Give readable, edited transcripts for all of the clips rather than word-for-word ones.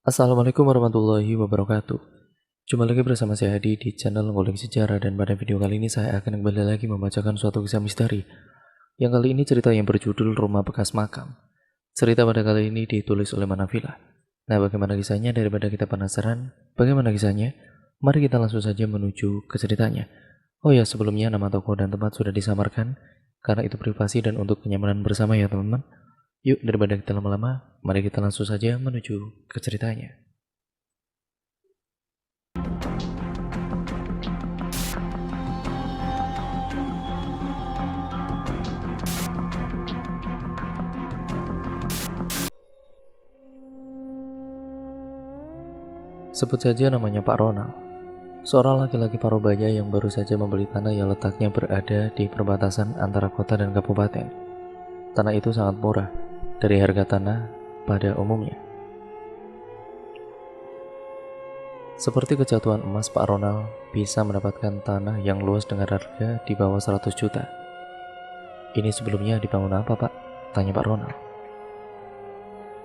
Assalamualaikum warahmatullahi wabarakatuh. Jumpa lagi bersama saya Hadi di channel Ngulik Sejarah, dan pada video kali ini saya akan kembali lagi membacakan suatu kisah misteri. Yang kali ini cerita yang berjudul Rumah Bekas Makam. Cerita pada kali ini ditulis oleh Manafila. Nah, bagaimana kisahnya? Daripada kita penasaran bagaimana kisahnya, mari kita langsung saja menuju ke ceritanya. Oh ya, sebelumnya nama toko dan tempat sudah disamarkan karena itu privasi dan untuk kenyamanan bersama ya teman-teman. Yuk, daripada kita lama-lama, mari kita langsung saja menuju ke ceritanya. Sebut saja namanya Pak Ronald, seorang laki-laki parubaya yang baru saja membeli tanah yang letaknya berada di perbatasan antara kota dan kabupaten. Tanah itu sangat murah dari harga tanah pada umumnya. Seperti kejatuhan emas, Pak Ronald bisa mendapatkan tanah yang luas dengan harga di bawah 100 juta. Ini sebelumnya dibangun apa, Pak? Tanya Pak Ronald.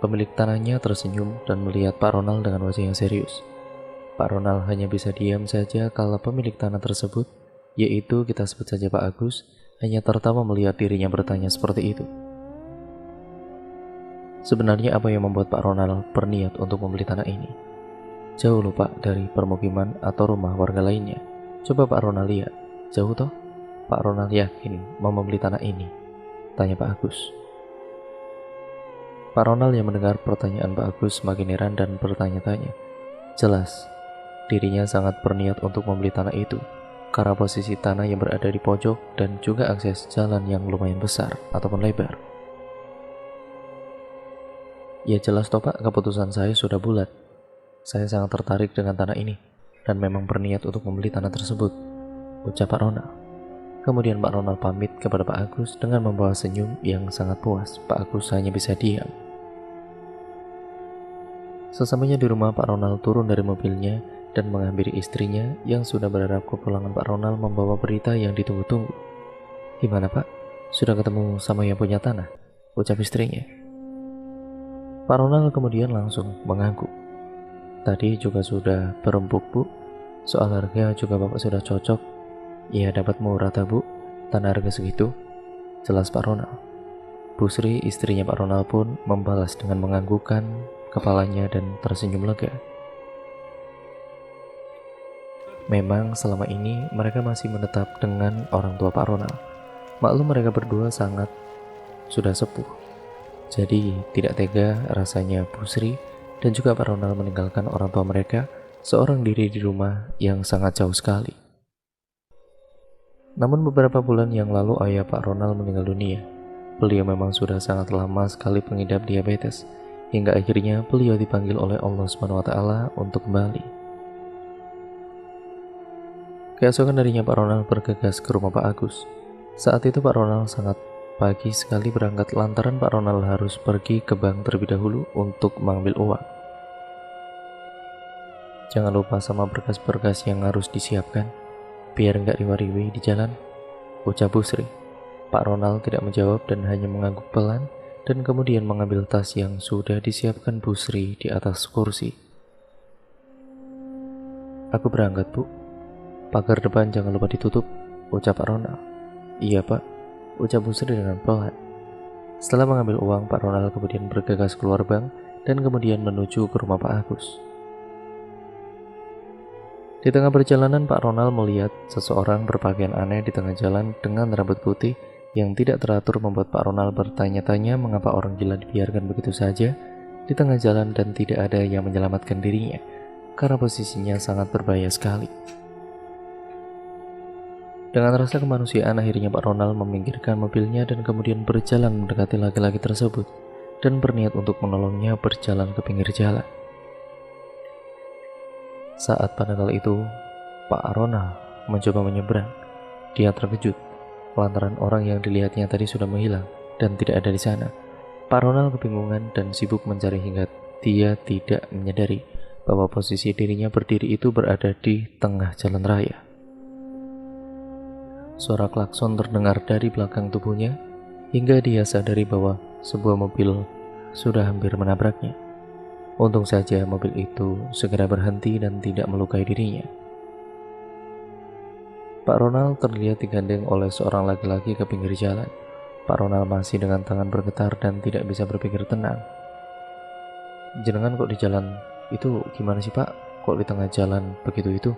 Pemilik tanahnya tersenyum dan melihat Pak Ronald dengan wajah yang serius. Pak Ronald hanya bisa diam saja kalau pemilik tanah tersebut, yaitu kita sebut saja Pak Agus, hanya tertawa melihat dirinya bertanya seperti itu. Sebenarnya apa yang membuat Pak Ronald berniat untuk membeli tanah ini? Jauh loh Pak dari permukiman atau rumah warga lainnya. Coba Pak Ronald lihat, jauh toh? Pak Ronald yakin mau membeli tanah ini? Tanya Pak Agus. Pak Ronald yang mendengar pertanyaan Pak Agus semakin heran dan bertanya-tanya. Jelas, dirinya sangat berniat untuk membeli tanah itu karena posisi tanah yang berada di pojok dan juga akses jalan yang lumayan besar ataupun lebar. Ya jelas toh Pak, keputusan saya sudah bulat. Saya sangat tertarik dengan tanah ini dan memang berniat untuk membeli tanah tersebut, ucap Pak Ronald. Kemudian Pak Ronald pamit kepada Pak Agus dengan membawa senyum yang sangat puas. Pak Agus hanya bisa diam. Sesampainya di rumah, Pak Ronald turun dari mobilnya dan menghampiri istrinya yang sudah berharap kepulangan Pak Ronald membawa berita yang ditunggu-tunggu. Gimana Pak? Sudah ketemu sama yang punya tanah? Ucap istrinya. Pak Ronald kemudian langsung mengangguk. Tadi juga sudah berembuk Bu. Soal harga juga Bapak sudah cocok. Ya dapat murah tak Bu? Tanah harga segitu? Jelas Pak Ronald. Bu Sri, istrinya Pak Ronald pun membalas dengan menganggukkan kepalanya dan tersenyum lega. Memang selama ini mereka masih menetap dengan orang tua Pak Ronald. Maklum mereka berdua sangat sudah sepuh. Jadi tidak tega rasanya Bu Sri dan juga Pak Ronald meninggalkan orang tua mereka seorang diri di rumah yang sangat jauh sekali. Namun beberapa bulan yang lalu ayah Pak Ronald meninggal dunia. Beliau memang sudah sangat lama sekali pengidap diabetes. Hingga akhirnya beliau dipanggil oleh Allah SWT untuk kembali. Keesokan harinya Pak Ronald bergegas ke rumah Pak Agus. Saat itu Pak Ronald sangat pagi sekali berangkat lantaran Pak Ronald harus pergi ke bank terlebih dahulu untuk mengambil uang. Jangan lupa sama berkas-berkas yang harus disiapkan, biar nggak riwa-riwi di jalan, ucap Bu Sri. Pak Ronald tidak menjawab dan hanya mengangguk pelan, dan kemudian mengambil tas yang sudah disiapkan Bu Sri di atas kursi. Aku berangkat Bu. Pagar depan jangan lupa ditutup, ucap Pak Ronald. Iya Pak, ucap Bu Sri dengan pelan. Setelah mengambil uang, Pak Ronald kemudian bergegas keluar bank dan kemudian menuju ke rumah Pak Agus. Di tengah perjalanan Pak Ronald melihat seseorang berpakaian aneh di tengah jalan dengan rambut putih yang tidak teratur, membuat Pak Ronald bertanya-tanya mengapa orang gila dibiarkan begitu saja di tengah jalan dan tidak ada yang menyelamatkan dirinya karena posisinya sangat berbahaya sekali. Dengan rasa kemanusiaan akhirnya Pak Ronald meminggirkan mobilnya dan kemudian berjalan mendekati laki-laki tersebut dan berniat untuk menolongnya berjalan ke pinggir jalan. Saat pada kala itu Pak Ronald mencoba menyeberang, dia terkejut lantaran orang yang dilihatnya tadi sudah menghilang dan tidak ada di sana. Pak Ronald kebingungan dan sibuk mencari hingga dia tidak menyadari bahwa posisi dirinya berdiri itu berada di tengah jalan raya. Suara klakson terdengar dari belakang tubuhnya hingga dia sadari bahwa sebuah mobil sudah hampir menabraknya. Untung saja mobil itu segera berhenti dan tidak melukai dirinya. Pak Ronald terlihat digandeng oleh seorang laki-laki ke pinggir jalan. Pak Ronald masih dengan tangan bergetar dan tidak bisa berpikir tenang. "Jenengan kok di jalan itu gimana sih Pak? Kok di tengah jalan begitu itu?"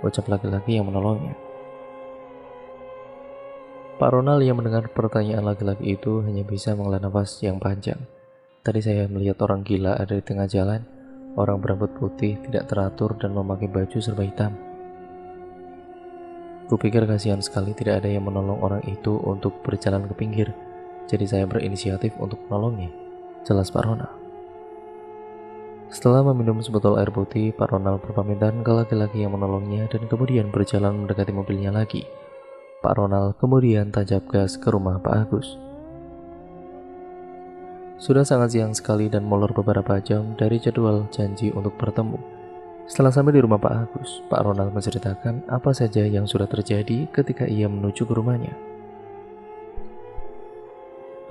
ucap laki-laki yang menolongnya. Pak Ronald yang mendengar pertanyaan laki-laki itu hanya bisa menghela nafas yang panjang. "Tadi saya melihat orang gila ada di tengah jalan. Orang berambut putih, tidak teratur dan memakai baju serba hitam. Kupikir kasihan sekali tidak ada yang menolong orang itu untuk berjalan ke pinggir. Jadi saya berinisiatif untuk menolongnya," jelas Pak Ronald. Setelah meminum sebotol air putih, Pak Ronald berpamitan ke laki-laki yang menolongnya dan kemudian berjalan mendekati mobilnya lagi. Pak Ronald kemudian tancap gas ke rumah Pak Agus. Sudah sangat siang sekali dan molor beberapa jam dari jadwal janji untuk bertemu. Setelah sampai di rumah Pak Agus, Pak Ronald menceritakan apa saja yang sudah terjadi ketika ia menuju ke rumahnya.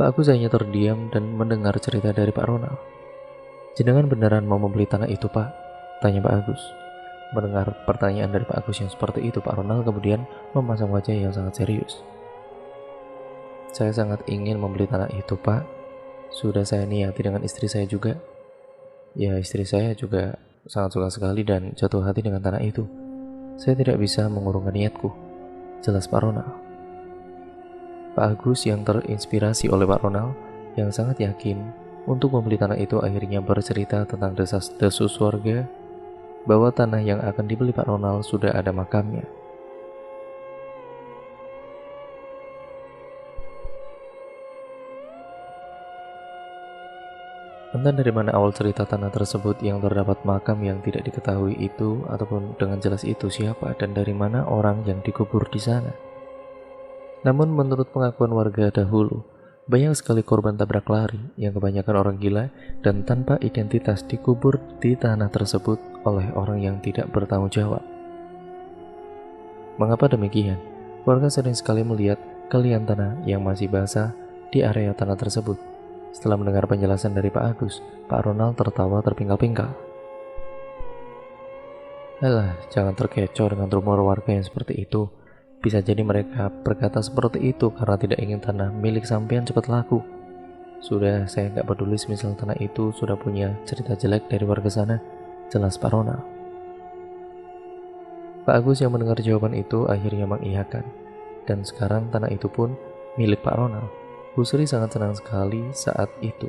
Pak Agus hanya terdiam dan mendengar cerita dari Pak Ronald. "Jenengan beneran mau membeli tanah itu, Pak?" tanya Pak Agus. Mendengar pertanyaan dari Pak Agus yang seperti itu, Pak Ronald kemudian memasang wajah yang sangat serius. "Saya sangat ingin membeli tanah itu, Pak. Sudah saya niati dengan istri saya juga. Ya, istri saya juga sangat suka sekali dan jatuh hati dengan tanah itu. Saya tidak bisa mengurungkan niatku," jelas Pak Ronald. Pak Agus yang terinspirasi oleh Pak Ronald yang sangat yakin untuk membeli tanah itu akhirnya bercerita tentang desas-desus warga bahwa tanah yang akan dibeli Pak Ronald sudah ada makamnya. Entah dari mana awal cerita tanah tersebut yang terdapat makam yang tidak diketahui itu, ataupun dengan jelas itu siapa dan dari mana orang yang dikubur di sana. Namun menurut pengakuan warga dahulu, banyak sekali korban tabrak lari yang kebanyakan orang gila dan tanpa identitas dikubur di tanah tersebut oleh orang yang tidak bertanggung jawab. Mengapa demikian? Warga sering sekali melihat galian tanah yang masih basah di area tanah tersebut. Setelah mendengar penjelasan dari Pak Agus, Pak Ronald tertawa terpingkal-pingkal. "Alah, jangan terkecoh dengan rumor warga yang seperti itu. Bisa jadi mereka berkata seperti itu karena tidak ingin tanah milik sampean cepat laku. Sudah, saya nggak peduli semisal tanah itu sudah punya cerita jelek dari warga sana," jelas Pak Ronald. Pak Agus yang mendengar jawaban itu akhirnya mengiyakan, dan sekarang tanah itu pun milik Pak Ronald. Bu Sri sangat senang sekali saat itu,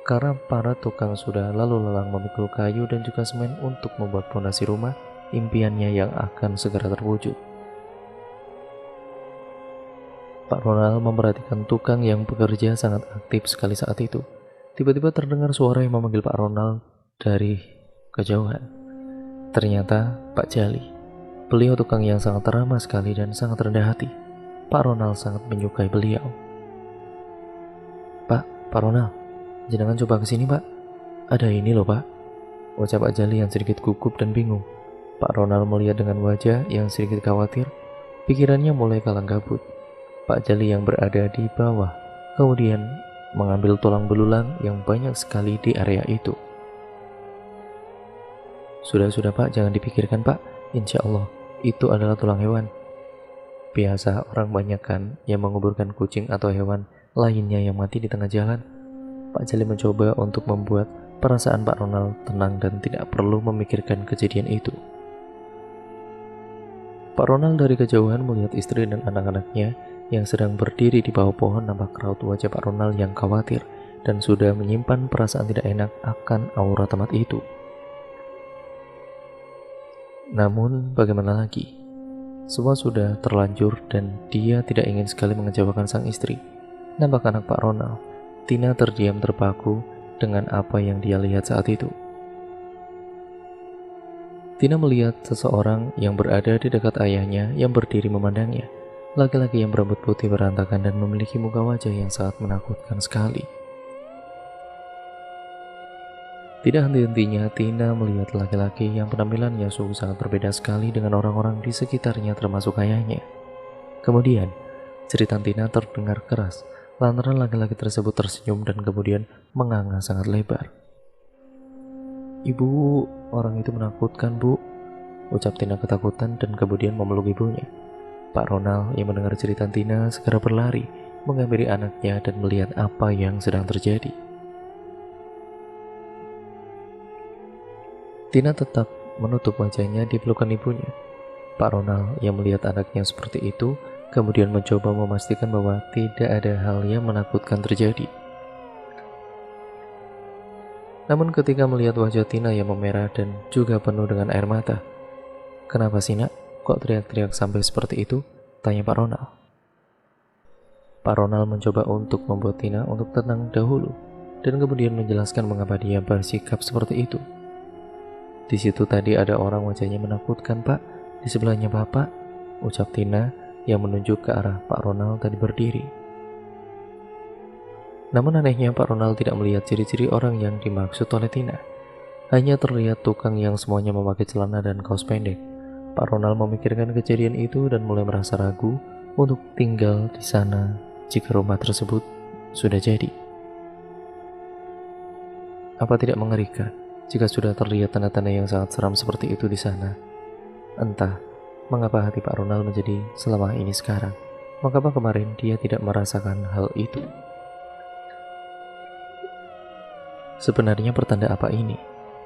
karena para tukang sudah lalu lalang memikul kayu dan juga semen untuk membuat fondasi rumah impiannya yang akan segera terwujud. Pak Ronald memperhatikan tukang yang bekerja sangat aktif sekali saat itu. Tiba-tiba terdengar suara yang memanggil Pak Ronald dari kejauhan. Ternyata Pak Jali. Beliau tukang yang sangat ramah sekali dan sangat rendah hati. Pak Ronald sangat menyukai beliau. Pak Ronald, jenengan coba kesini Pak. Ada ini loh Pak," ucap Pak Jali yang sedikit gugup dan bingung. Pak Ronald melihat dengan wajah yang sedikit khawatir. Pikirannya mulai kalang kabut. Pak Jali yang berada di bawah kemudian mengambil tulang belulang yang banyak sekali di area itu. Sudah Pak, jangan dipikirkan Pak. Insya Allah itu adalah tulang hewan. Biasa orang banyak kan yang menguburkan kucing atau hewan lainnya yang mati di tengah jalan. Pak Jali mencoba untuk membuat perasaan Pak Ronald tenang dan tidak perlu memikirkan kejadian itu. Pak Ronald dari kejauhan melihat istri dan anak-anaknya yang sedang berdiri di bawah pohon. Nampak raut wajah Pak Ronald yang khawatir dan sudah menyimpan perasaan tidak enak akan aura tempat itu. Namun bagaimana lagi? Semua sudah terlanjur dan dia tidak ingin sekali mengecewakan sang istri. Nampak anak Pak Ronald, Tina terdiam terpaku dengan apa yang dia lihat saat itu. Tina melihat seseorang yang berada di dekat ayahnya yang berdiri memandangnya. Laki-laki yang berambut putih berantakan dan memiliki muka wajah yang sangat menakutkan sekali. Tidak henti-hentinya Tina melihat laki-laki yang penampilannya sungguh sangat berbeda sekali dengan orang-orang di sekitarnya termasuk ayahnya. Kemudian, cerita Tina terdengar keras lantaran laki-laki tersebut tersenyum dan kemudian menganga sangat lebar. "Ibu, orang itu menakutkan, Bu," ucap Tina ketakutan dan kemudian memeluk ibunya. Pak Ronald yang mendengar cerita Tina segera berlari, menghampiri anaknya dan melihat apa yang sedang terjadi. Tina tetap menutup wajahnya di pelukan ibunya. Pak Ronald yang melihat anaknya seperti itu, kemudian mencoba memastikan bahwa tidak ada hal yang menakutkan terjadi. Namun ketika melihat wajah Tina yang memerah dan juga penuh dengan air mata, "Kenapa sih nak? Kok teriak-teriak sampai seperti itu?" tanya Pak Ronald. Pak Ronald mencoba untuk membuat Tina untuk tenang dahulu, dan kemudian menjelaskan mengapa dia bersikap seperti itu. "Di situ tadi ada orang wajahnya menakutkan, Pak. Di sebelahnya Bapak," ucap Tina yang menunjuk ke arah Pak Ronald tadi berdiri. Namun anehnya Pak Ronald tidak melihat ciri-ciri orang yang dimaksud oleh Tina. Hanya terlihat tukang yang semuanya memakai celana dan kaos pendek. Pak Ronald memikirkan kejadian itu dan mulai merasa ragu untuk tinggal di sana jika rumah tersebut sudah jadi. Apa tidak mengerikan jika sudah terlihat tanda-tanda yang sangat seram seperti itu di sana? Entah mengapa hati Pak Ronald menjadi selemah ini sekarang. Mengapa kemarin dia tidak merasakan hal itu? Sebenarnya pertanda apa ini?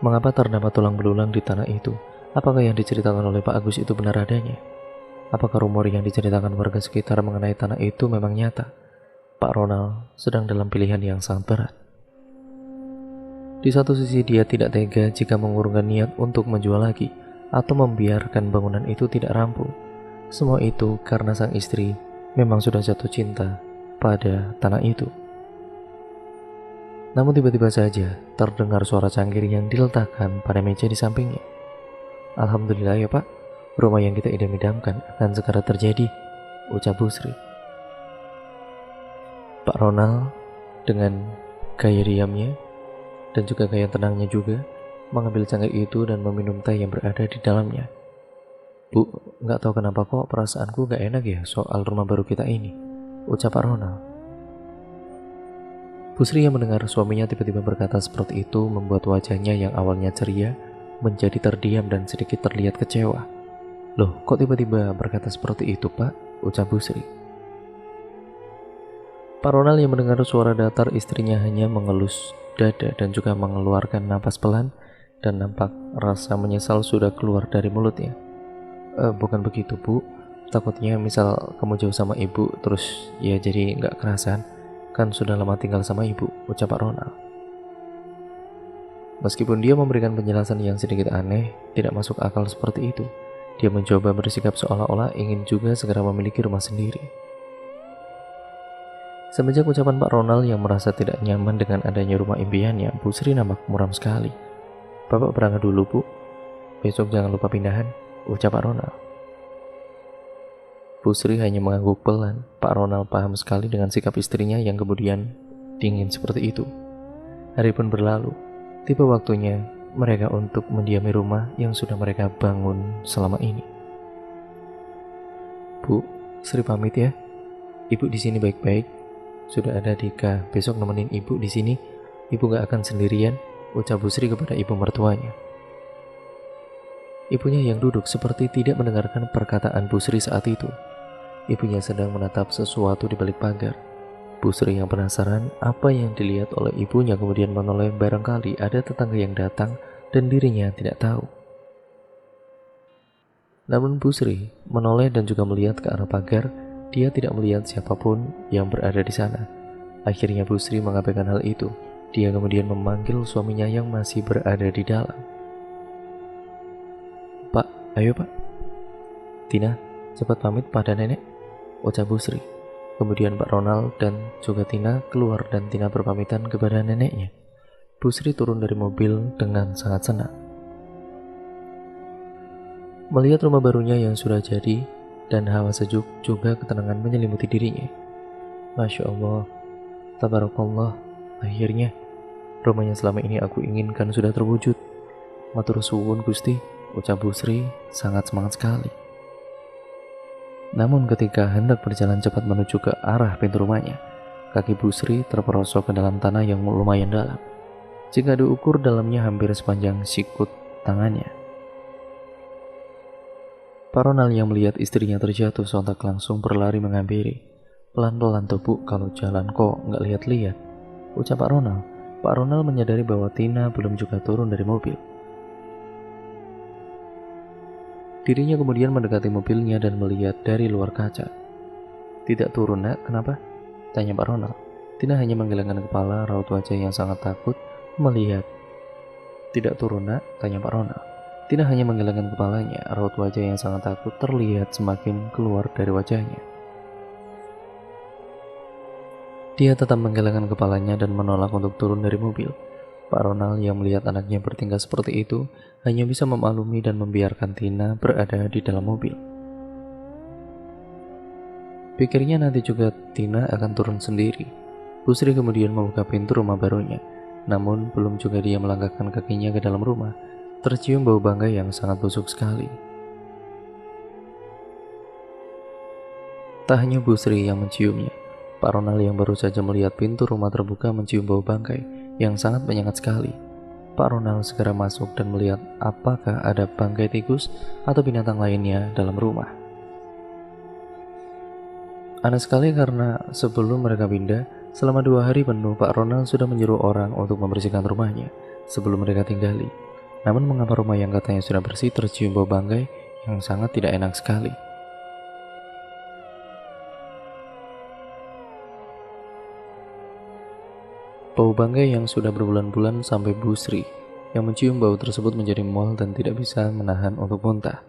Mengapa terdapat tulang belulang di tanah itu? Apakah yang diceritakan oleh Pak Agus itu benar adanya? Apakah rumor yang diceritakan warga sekitar mengenai tanah itu memang nyata? Pak Ronald sedang dalam pilihan yang sangat berat. Di satu sisi dia tidak tega jika mengurungkan niat untuk menjual lagi atau membiarkan bangunan itu tidak rampung. Semua itu karena sang istri memang sudah jatuh cinta pada tanah itu. Namun tiba-tiba saja terdengar suara cangkir yang diletakkan pada meja di sampingnya. "Alhamdulillah ya Pak, rumah yang kita idam-idamkan akan segera terjadi," ucap Bu Sri. Pak Ronald dengan gaya diamnya dan juga gaya tenangnya juga mengambil cangkir itu dan meminum teh yang berada di dalamnya. "Bu, nggak tahu kenapa kok perasaanku nggak enak ya soal rumah baru kita ini," ucap Pak Ronald. Bu Sri yang mendengar suaminya tiba-tiba berkata seperti itu membuat wajahnya yang awalnya ceria menjadi terdiam dan sedikit terlihat kecewa. "Loh, kok tiba-tiba berkata seperti itu, Pak?" ucap Bu Sri. Pak Ronald yang mendengar suara datar istrinya hanya mengelus dada dan juga mengeluarkan napas pelan dan nampak rasa menyesal sudah keluar dari mulutnya. Bukan begitu, Bu. Takutnya misal kamu jauh sama ibu terus ya jadi nggak kerasan. Kan sudah lama tinggal sama ibu," ucap Pak Ronald. Meskipun dia memberikan penjelasan yang sedikit aneh, tidak masuk akal seperti itu, dia mencoba bersikap seolah-olah ingin juga segera memiliki rumah sendiri. Semenjak ucapan Pak Ronald yang merasa tidak nyaman dengan adanya rumah impiannya, Bu Sri nampak muram sekali. "Bapak berangkat dulu, Bu. Besok jangan lupa pindahan," ucap Pak Ronald. Bu Sri hanya mengangguk pelan. Pak Ronald paham sekali dengan sikap istrinya yang kemudian dingin seperti itu. Hari pun berlalu. Tiba waktunya mereka untuk mendiami rumah yang sudah mereka bangun selama ini. "Bu, Sri pamit ya. Ibu di sini baik-baik. Sudah ada Dika. Besok nemenin ibu di sini. Ibu gak akan sendirian," ucap Bu Sri kepada ibu mertuanya. Ibunya yang duduk seperti tidak mendengarkan perkataan Bu Sri saat itu. Ibunya sedang menatap sesuatu di balik pagar. Bu Sri yang penasaran apa yang dilihat oleh ibunya kemudian menoleh barangkali ada tetangga yang datang dan dirinya tidak tahu. Namun Bu Sri menoleh dan juga melihat ke arah pagar. Dia tidak melihat siapapun yang berada di sana. Akhirnya Bu Sri mengabaikan hal itu. Dia kemudian memanggil suaminya yang masih berada di dalam. "Pak, ayo Pak. Tina, cepat pamit pada nenek," ucap Bu Sri. Kemudian Pak Ronald dan juga Tina keluar dan Tina berpamitan kepada neneknya. Bu Sri turun dari mobil dengan sangat senang. Melihat rumah barunya yang sudah jadi dan hawa sejuk juga ketenangan menyelimuti dirinya. "Masya Allah, tabarakallah, akhirnya rumah yang selama ini aku inginkan sudah terwujud. Matur suwun Gusti," ucap Bu Sri sangat semangat sekali. Namun ketika hendak berjalan cepat menuju ke arah pintu rumahnya, kaki Bu Sri terperosok ke dalam tanah yang lumayan dalam. Jika diukur dalamnya hampir sepanjang sikut tangannya. Pak Ronald yang melihat istrinya terjatuh sontak langsung berlari menghampiri. Pelan-pelan tuh Bu, kalau jalan kok nggak lihat-lihat, ucap Pak Ronald. Pak Ronald menyadari bahwa Tina belum juga turun dari mobil. Dirinya kemudian mendekati mobilnya dan melihat dari luar kaca. Tidak turun nak, kenapa? Tanya Pak Ronald. Tina hanya menggelengkan kepala, raut wajah yang sangat takut melihat. Tidak turun nak, tanya Pak Ronald. Tina hanya menggelengkan kepalanya, raut wajah yang sangat takut terlihat semakin keluar dari wajahnya. Dia tetap menggelengkan kepalanya dan menolak untuk turun dari mobil. Pak Ronald yang melihat anaknya bertingkah seperti itu hanya bisa memaklumi dan membiarkan Tina berada di dalam mobil. Pikirnya nanti juga Tina akan turun sendiri. Bu Sri kemudian membuka pintu rumah barunya. Namun belum juga dia melangkahkan kakinya ke dalam rumah, tercium bau bangkai yang sangat busuk sekali. Tak hanya Bu Sri yang menciumnya, Pak Ronald yang baru saja melihat pintu rumah terbuka mencium bau bangkai yang sangat menyengat sekali. Pak Ronald segera masuk dan melihat apakah ada bangkai tikus atau binatang lainnya dalam rumah. Aneh sekali karena sebelum mereka pindah, selama 2 hari penuh Pak Ronald sudah menyuruh orang untuk membersihkan rumahnya sebelum mereka tinggali. Namun mengapa rumah yang katanya sudah bersih tercium bau bangkai yang sangat tidak enak sekali. Bau bangkai yang sudah berbulan-bulan sampai Bu Sri yang mencium bau tersebut menjadi mual dan tidak bisa menahan untuk muntah.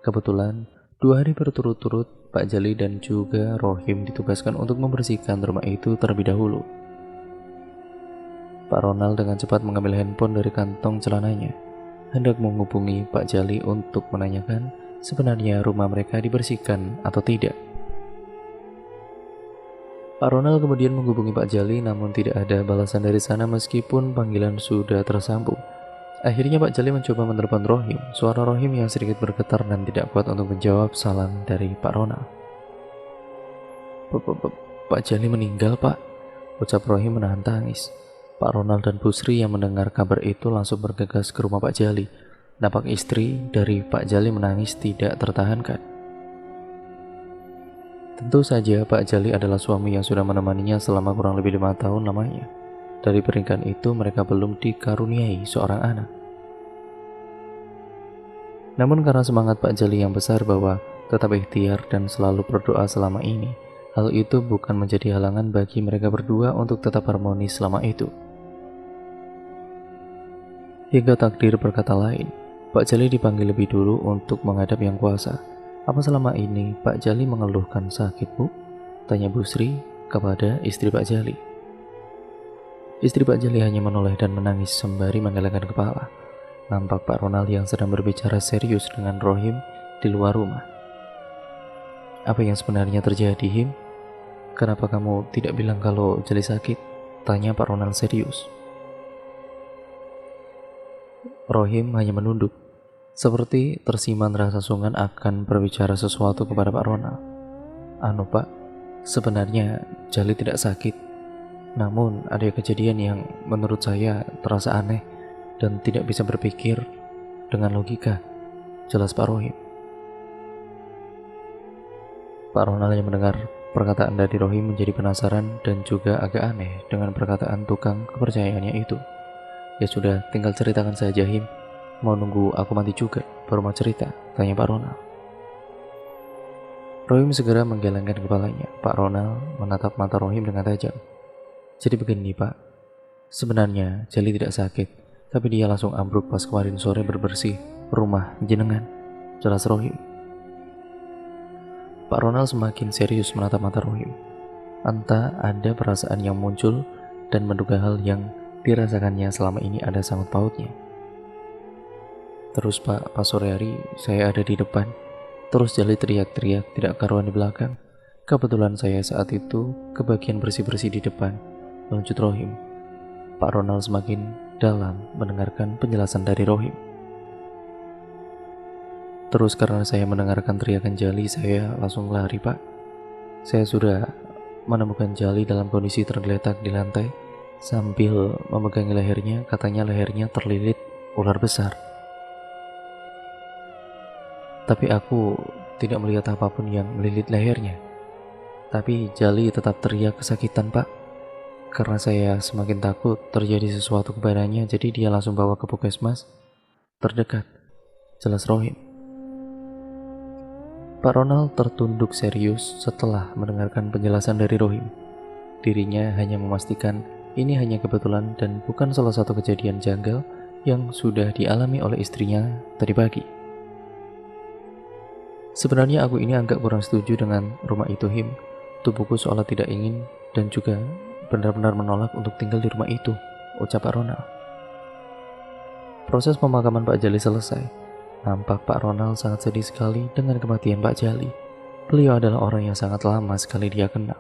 Kebetulan 2 hari berturut-turut Pak Jali dan juga Rohim ditugaskan untuk membersihkan rumah itu terlebih dahulu. Pak Ronald dengan cepat mengambil handphone dari kantong celananya, hendak menghubungi Pak Jali untuk menanyakan sebenarnya rumah mereka dibersihkan atau tidak. Pak Ronald kemudian menghubungi Pak Jali, namun tidak ada balasan dari sana meskipun panggilan sudah tersambung. Akhirnya Pak Jali mencoba menelepon Rohim. Suara Rohim yang sedikit bergetar dan tidak kuat untuk menjawab salam dari Pak Ronald. Pak Jali meninggal, Pak, ucap Rohim menahan tangis. Pak Ronald dan Bu Sri yang mendengar kabar itu langsung bergegas ke rumah Pak Jali. Nampak istri dari Pak Jali menangis tidak tertahankan. Tentu saja Pak Jali adalah suami yang sudah menemaninya selama kurang lebih 5 tahun lamanya. Dari pernikahan itu mereka belum dikaruniai seorang anak. Namun karena semangat Pak Jali yang besar bahwa tetap ikhtiar dan selalu berdoa selama ini, hal itu bukan menjadi halangan bagi mereka berdua untuk tetap harmonis selama itu. Hingga takdir berkata lain, Pak Jali dipanggil lebih dulu untuk menghadap Yang Kuasa. Apa selama ini Pak Jali mengeluhkan sakit, Bu? Tanya Bu Sri kepada istri Pak Jali. Istri Pak Jali hanya menoleh dan menangis sembari menggelengkan kepala. Nampak Pak Ronald yang sedang berbicara serius dengan Rohim di luar rumah. Apa yang sebenarnya terjadi, Him? Kenapa kamu tidak bilang kalau Jali sakit? Tanya Pak Ronald serius. Rohim hanya menunduk, seperti tersimpan rasa sungkan akan berbicara sesuatu kepada Pak Ronald. Anu Pak, sebenarnya Jali tidak sakit. Namun ada kejadian yang menurut saya terasa aneh dan tidak bisa berpikir dengan logika. Jelas Pak Rohim. Pak Ronald yang mendengar perkataan dari Rohim menjadi penasaran dan juga agak aneh dengan perkataan tukang kepercayaannya itu. Ya sudah, tinggal ceritakan saja, Him. Mau nunggu aku mati juga baru mau cerita? Tanya Pak Ronald. Rohim segera menggelengkan kepalanya. Pak Ronald menatap mata Rohim dengan tajam. Jadi begini Pak, sebenarnya Jali tidak sakit, tapi dia langsung ambruk pas kemarin sore berbersih rumah jenengan. Jelas Rohim. Pak Ronald semakin serius menatap mata Rohim. Entah ada perasaan yang muncul dan menduga hal yang dirasakannya selama ini ada sangkut pautnya. Terus Pak, pas sore hari saya ada di depan. Terus Jali teriak-teriak tidak karuan di belakang. Kebetulan saya saat itu kebagian bersih-bersih di depan. Lanjut Rohim. Pak Ronald semakin dalam mendengarkan penjelasan dari Rohim. Terus karena saya mendengarkan teriakan Jali, saya langsung lari Pak. Saya sudah menemukan Jali dalam kondisi tergeletak di lantai. sambil memegangi lehernya. Katanya lehernya terlilit ular besar. Tapi aku tidak melihat apapun yang melilit lehernya. Tapi Jali tetap teriak kesakitan, Pak. Karena saya semakin takut terjadi sesuatu kepadanya, jadi dia langsung bawa ke puskesmas terdekat. Jelas Rohim. Pak Ronald tertunduk serius setelah mendengarkan penjelasan dari Rohim. Dirinya hanya memastikan ini hanya kebetulan dan bukan salah satu kejadian janggal yang sudah dialami oleh istrinya tadi pagi. Sebenarnya aku ini agak kurang setuju dengan rumah itu, Him. Tubuhku seolah tidak ingin dan juga benar-benar menolak untuk tinggal di rumah itu, ucap Pak Ronald. Proses pemakaman Pak Jali selesai. Nampak Pak Ronald sangat sedih sekali dengan kematian Pak Jali. Beliau adalah orang yang sangat lama sekali dia kenal.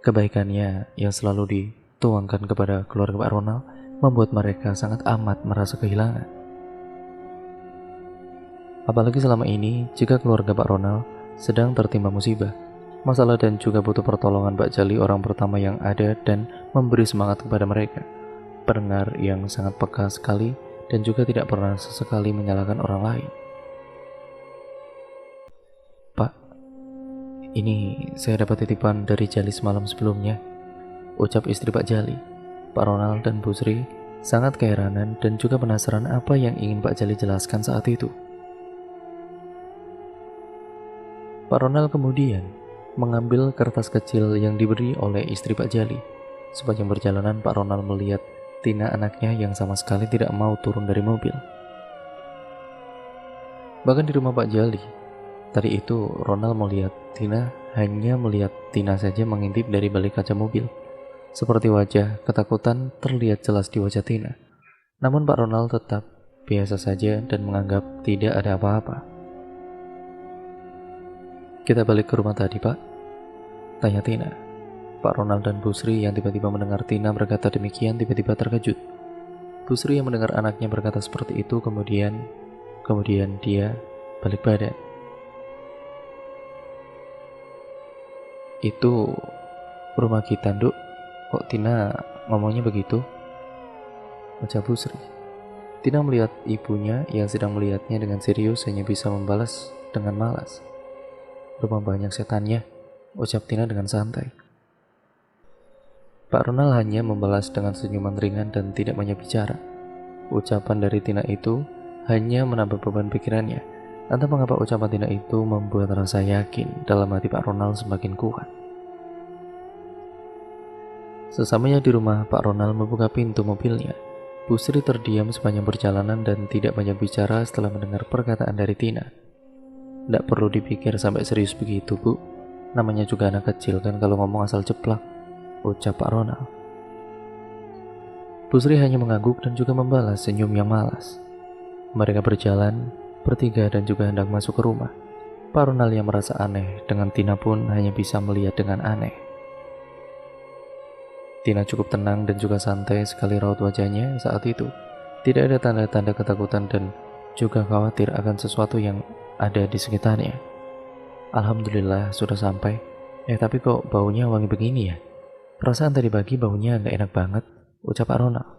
Kebaikannya yang selalu dituangkan kepada keluarga Pak Ronald membuat mereka sangat amat merasa kehilangan. Apalagi selama ini, jika keluarga Pak Ronald sedang tertimpa musibah, masalah dan juga butuh pertolongan, Pak Jali orang pertama yang ada dan memberi semangat kepada mereka. Pendengar yang sangat peka sekali dan juga tidak pernah sesekali menyalahkan orang lain. Pak, ini saya dapat titipan dari Jali semalam sebelumnya, ucap istri Pak Jali. Pak Ronald dan Bu Sri sangat keheranan dan juga penasaran apa yang ingin Pak Jali jelaskan saat itu. Pak Ronald kemudian mengambil kertas kecil yang diberi oleh istri Pak Jali. Sepanjang perjalanan Pak Ronald melihat Tina anaknya yang sama sekali tidak mau turun dari mobil. Bahkan di rumah Pak Jali, tadi itu Ronald melihat Tina, hanya melihat Tina saja mengintip dari balik kaca mobil. Seperti wajah ketakutan terlihat jelas di wajah Tina. Namun Pak Ronald tetap biasa saja dan menganggap tidak ada apa-apa. Kita balik ke rumah tadi, Pak, tanya Tina. Pak Ronald dan Bu Sri yang tiba-tiba mendengar Tina berkata demikian tiba-tiba terkejut. Bu Sri yang mendengar anaknya berkata seperti itu kemudian dia balik badan. Itu rumah kita, Nduk. Kok Tina ngomongnya begitu? Ucap Bu Sri. Tina melihat ibunya yang sedang melihatnya dengan serius hanya bisa membalas dengan malas. Rumah banyak setannya, ucap Tina dengan santai. Pak Ronald hanya membalas dengan senyuman ringan dan tidak banyak bicara. Ucapan dari Tina itu hanya menambah beban pikirannya. Entah mengapa ucapan Tina itu membuat rasa yakin dalam hati Pak Ronald semakin kuat. Sesamanya di rumah, Pak Ronald membuka pintu mobilnya. Bu Sri terdiam sepanjang perjalanan dan tidak banyak bicara setelah mendengar perkataan dari Tina. Tidak perlu dipikir sampai serius begitu, Bu. Namanya juga anak kecil kan kalau ngomong asal jeplak, ucap Pak Ronald. Bu Sri hanya mengangguk dan juga membalas senyum yang malas. Mereka berjalan bertiga dan juga hendak masuk ke rumah. Pak Ronald yang merasa aneh dengan Tina pun hanya bisa melihat dengan aneh. Tina cukup tenang dan juga santai sekali raut wajahnya saat itu. Tidak ada tanda-tanda ketakutan dan juga khawatir akan sesuatu yang ada di sekitarnya. Alhamdulillah sudah sampai. Tapi kok baunya wangi begini ya? Perasaan tadi pagi baunya gak enak banget, ucap Pak Ronald.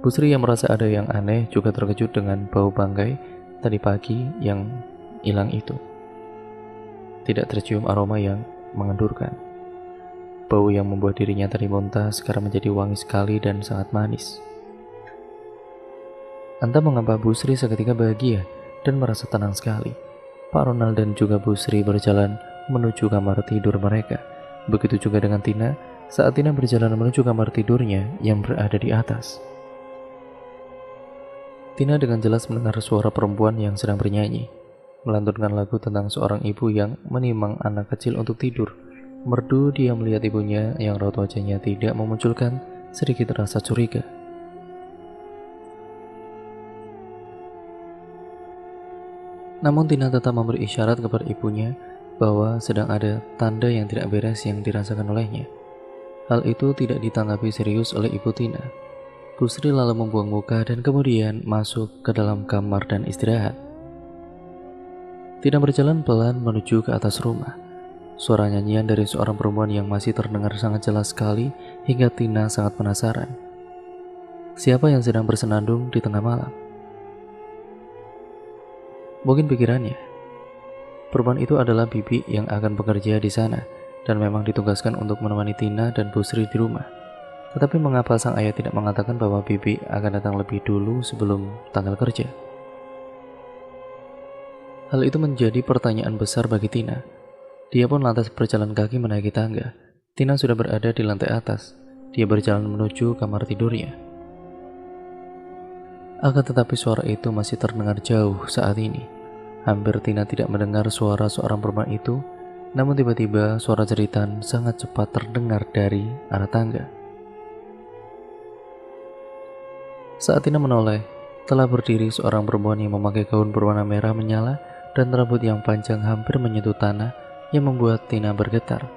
Bu Sri yang merasa ada yang aneh juga terkejut dengan bau bangkai tadi pagi yang hilang itu. Tidak tercium aroma yang mengendurkan. Bau yang membuat dirinya tadi muntah sekarang menjadi wangi sekali dan sangat manis. Entah mengapa Bu Sri seketika bahagia dan merasa tenang sekali. Pak Ronald dan juga Bu Sri berjalan menuju kamar tidur mereka. Begitu juga dengan Tina saat Tina berjalan menuju kamar tidurnya yang berada di atas. Tina dengan jelas mendengar suara perempuan yang sedang bernyanyi, melantunkan lagu tentang seorang ibu yang menimang anak kecil untuk tidur. Merdu dia melihat ibunya yang raut wajahnya tidak memunculkan sedikit rasa curiga. Namun Tina tetap memberi isyarat kepada ibunya bahwa sedang ada tanda yang tidak beres yang dirasakan olehnya. Hal itu tidak ditanggapi serius oleh ibu Tina. Bu Sri lalu membuang muka dan kemudian masuk ke dalam kamar dan istirahat. Tina berjalan pelan menuju ke atas rumah. Suara nyanyian dari seorang perempuan yang masih terdengar sangat jelas sekali hingga Tina sangat penasaran. Siapa yang sedang bersenandung di tengah malam? Mungkin pikirannya, perempuan itu adalah bibi yang akan bekerja di sana dan memang ditugaskan untuk menemani Tina dan Bu Sri di rumah. Tetapi mengapa sang ayah tidak mengatakan bahwa bibi akan datang lebih dulu sebelum tanggal kerja? Hal itu menjadi pertanyaan besar bagi Tina. Dia pun lantas berjalan kaki menaiki tangga. Tina sudah berada di lantai atas. Dia berjalan menuju kamar tidurnya. Akan tetapi suara itu masih terdengar jauh saat ini. Hampir Tina tidak mendengar suara seorang perempuan itu, namun tiba-tiba suara jeritan sangat cepat terdengar dari arah tangga. Saat Tina menoleh, telah berdiri seorang perempuan yang memakai gaun berwarna merah menyala dan rambut yang panjang hampir menyentuh tanah yang membuat Tina bergetar.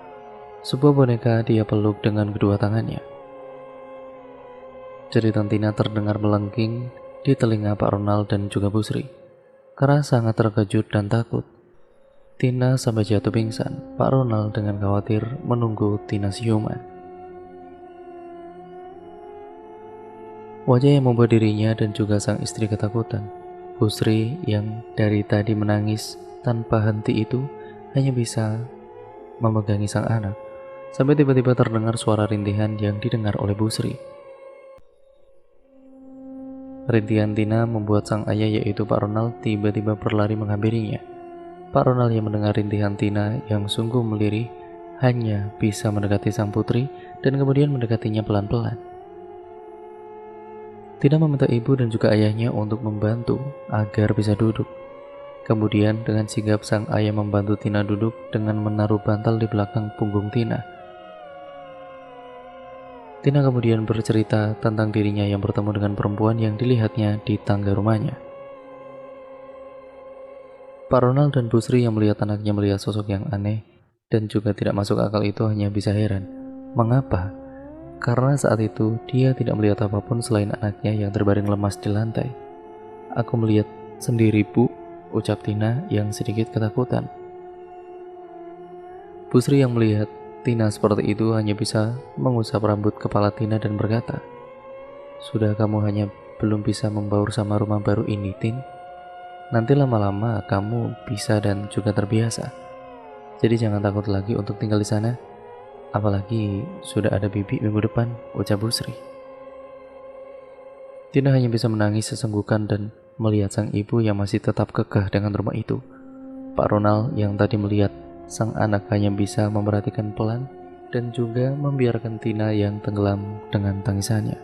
Sebuah boneka dia peluk dengan kedua tangannya. Jeritan Tina terdengar melengking di telinga Pak Ronald dan juga Bu Sri. Karena sangat terkejut dan takut, Tina sampai jatuh pingsan. Pak Ronald dengan khawatir menunggu Tina siuman. Wajah yang membuat dirinya dan juga sang istri ketakutan. Bu Sri yang dari tadi menangis tanpa henti itu hanya bisa memegangi sang anak, sampai tiba-tiba terdengar suara rintihan yang didengar oleh Bu Sri. Rintihan Tina membuat sang ayah yaitu Pak Ronald tiba-tiba berlari menghampirinya. Pak Ronald yang mendengar rintihan Tina yang sungguh melirih hanya bisa mendekati sang putri dan kemudian mendekatinya pelan-pelan. Tina meminta ibu dan juga ayahnya untuk membantu agar bisa duduk. Kemudian dengan sigap sang ayah membantu Tina duduk dengan menaruh bantal di belakang punggung Tina. Tina kemudian bercerita tentang dirinya yang bertemu dengan perempuan yang dilihatnya di tangga rumahnya. Pak Ronald dan Bu Sri yang melihat anaknya melihat sosok yang aneh dan juga tidak masuk akal itu hanya bisa heran. Mengapa? Karena saat itu dia tidak melihat apapun selain anaknya yang terbaring lemas di lantai. Aku melihat sendiri, Bu, ucap Tina yang sedikit ketakutan. Bu Sri yang melihat Tina seperti itu hanya bisa mengusap rambut kepala Tina dan berkata, "Sudah kamu hanya belum bisa membaur sama rumah baru ini, Tin. Nanti lama-lama kamu bisa dan juga terbiasa. Jadi jangan takut lagi untuk tinggal di sana. Apalagi sudah ada bibi minggu depan," ucap Bu Sri. Tina hanya bisa menangis sesenggukan dan melihat sang ibu yang masih tetap kekeh dengan rumah itu. Pak Ronald yang tadi melihat sang anak hanya bisa memperhatikan pelan dan juga membiarkan Tina yang tenggelam dengan tangisannya.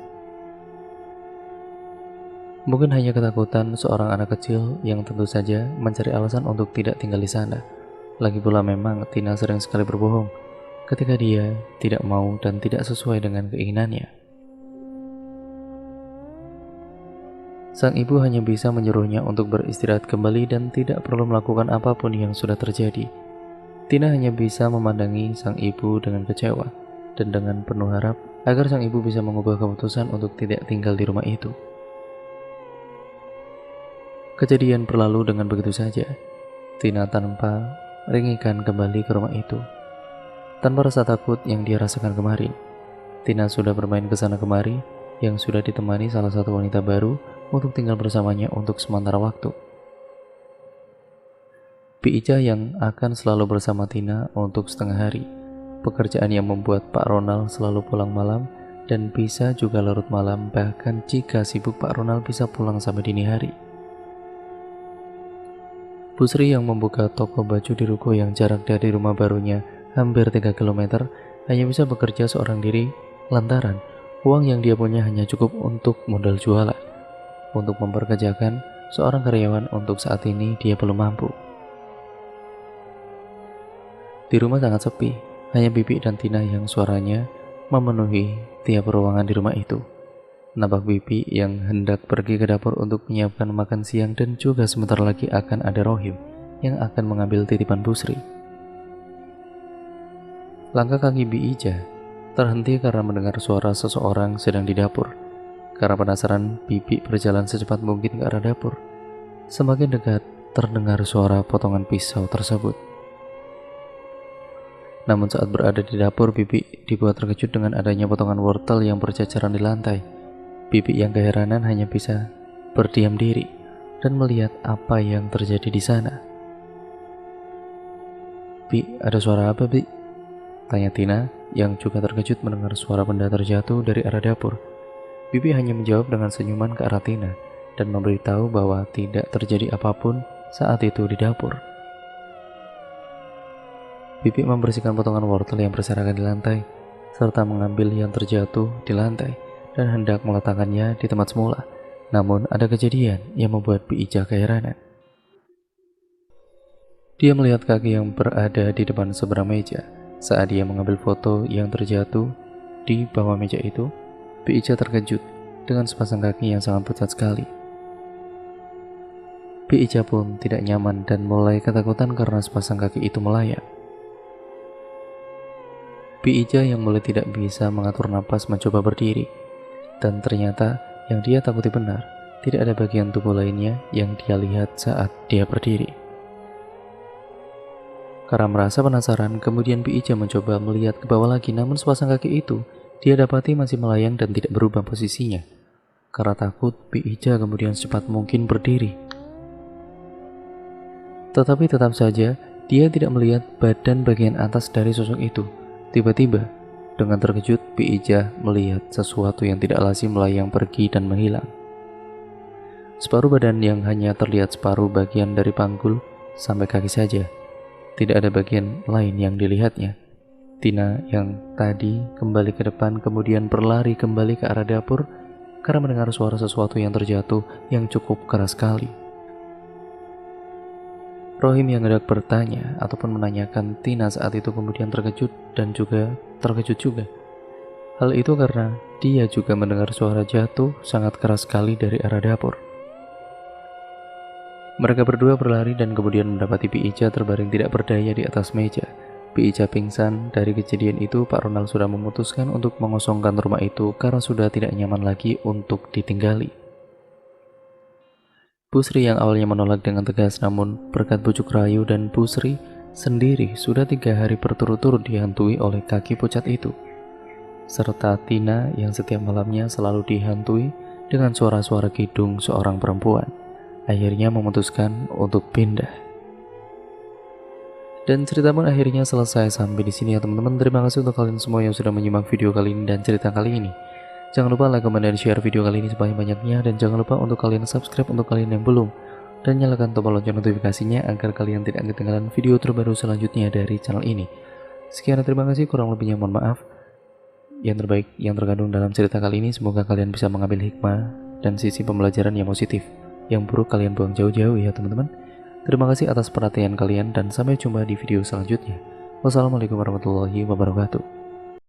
Mungkin hanya ketakutan seorang anak kecil yang tentu saja mencari alasan untuk tidak tinggal di sana. Lagi pula memang Tina sering sekali berbohong ketika dia tidak mau dan tidak sesuai dengan keinginannya. Sang ibu hanya bisa menyuruhnya untuk beristirahat kembali dan tidak perlu melakukan apapun yang sudah terjadi. Tina hanya bisa memandangi sang ibu dengan kecewa dan dengan penuh harap agar sang ibu bisa mengubah keputusan untuk tidak tinggal di rumah itu. Kejadian berlalu dengan begitu saja. Tina tanpa ringikan kembali ke rumah itu. Tanpa rasa takut yang dia rasakan kemarin, Tina sudah bermain ke sana kemari, yang sudah ditemani salah satu wanita baru untuk tinggal bersamanya untuk sementara waktu. Bi Ija yang akan selalu bersama Tina untuk setengah hari, pekerjaan yang membuat Pak Ronald selalu pulang malam dan bisa juga larut malam, bahkan jika sibuk Pak Ronald bisa pulang sampai dini hari. Bu Sri yang membuka toko baju di ruko yang jarak dari rumah barunya hampir 3 km hanya bisa bekerja seorang diri lantaran uang yang dia punya hanya cukup untuk modal jualan. Untuk memperkerjakan seorang karyawan untuk saat ini dia belum mampu. Di rumah sangat sepi, hanya Bibi dan Tina yang suaranya memenuhi tiap ruangan di rumah itu. Nampak Bibi yang hendak pergi ke dapur untuk menyiapkan makan siang dan juga sebentar lagi akan ada Rohim yang akan mengambil titipan Bu Sri. Langkah kaki Bi Ija terhenti karena mendengar suara seseorang sedang di dapur. Karena penasaran, Bibi berjalan secepat mungkin ke arah dapur. Semakin dekat, terdengar suara potongan pisau tersebut. Namun saat berada di dapur, Bibi dibuat terkejut dengan adanya potongan wortel yang berceceran di lantai. Bibi yang keheranan hanya bisa berdiam diri dan melihat apa yang terjadi di sana. "Bi, ada suara apa, Bi?" tanya Tina yang juga terkejut mendengar suara benda terjatuh dari arah dapur. Bibi hanya menjawab dengan senyuman ke arah Tina dan memberitahu bahwa tidak terjadi apapun saat itu di dapur. Bibi membersihkan potongan wortel yang berserakan di lantai, serta mengambil yang terjatuh di lantai dan hendak meletakkannya di tempat semula. Namun ada kejadian yang membuat Bi Ija keheranan. Dia melihat kaki yang berada di depan seberang meja. Saat dia mengambil foto yang terjatuh di bawah meja itu, Bi Ija terkejut dengan sepasang kaki yang sangat pucat sekali. Bi Ija pun tidak nyaman dan mulai ketakutan karena sepasang kaki itu melayang. Bi Ija yang mulai tidak bisa mengatur napas mencoba berdiri, dan ternyata yang dia takuti benar, tidak ada bagian tubuh lainnya yang dia lihat saat dia berdiri. Karena merasa penasaran, kemudian Bi Ija mencoba melihat ke bawah lagi, namun sepasang kaki itu dia dapati masih melayang dan tidak berubah posisinya. Karena takut, Bi Ija kemudian secepat mungkin berdiri. Tetapi tetap saja, dia tidak melihat badan bagian atas dari sosok itu. Tiba-tiba, dengan terkejut, Bi Ija melihat sesuatu yang tidak lazim melayang pergi dan menghilang. Separuh badan yang hanya terlihat separuh bagian dari panggul sampai kaki saja. Tidak ada bagian lain yang dilihatnya. Tina yang tadi kembali ke depan kemudian berlari kembali ke arah dapur karena mendengar suara sesuatu yang terjatuh yang cukup keras sekali. Rohim yang hendak bertanya ataupun menanyakan Tina saat itu kemudian terkejut dan juga terkejut juga. Hal itu karena dia juga mendengar suara jatuh sangat keras sekali dari arah dapur. Mereka berdua berlari dan kemudian mendapati Bi Ija terbaring tidak berdaya di atas meja. Bi Ija pingsan. Dari kejadian itu, Pak Ronald sudah memutuskan untuk mengosongkan rumah itu karena sudah tidak nyaman lagi untuk ditinggali. Bu Sri yang awalnya menolak dengan tegas, namun berkat bujuk rayu dan Bu Sri sendiri sudah 3 hari berturut-turut dihantui oleh kaki pucat itu. Serta Tina yang setiap malamnya selalu dihantui dengan suara-suara kidung seorang perempuan. Akhirnya memutuskan untuk pindah. Dan cerita pun akhirnya selesai sampai di sini ya teman-teman. Terima kasih untuk kalian semua yang sudah menyimak video kali ini dan cerita kali ini. Jangan lupa like, comment, dan share video kali ini sebanyak-banyaknya. Dan jangan lupa untuk kalian subscribe untuk kalian yang belum. Dan nyalakan tombol lonceng notifikasinya agar kalian tidak ketinggalan video terbaru selanjutnya dari channel ini. Sekian dan terima kasih, kurang lebihnya mohon maaf. Yang terbaik yang terkandung dalam cerita kali ini, semoga kalian bisa mengambil hikmah dan sisi pembelajaran yang positif. Yang buruk kalian buang jauh-jauh ya teman-teman. Terima kasih atas perhatian kalian dan sampai jumpa di video selanjutnya. Wassalamualaikum warahmatullahi wabarakatuh.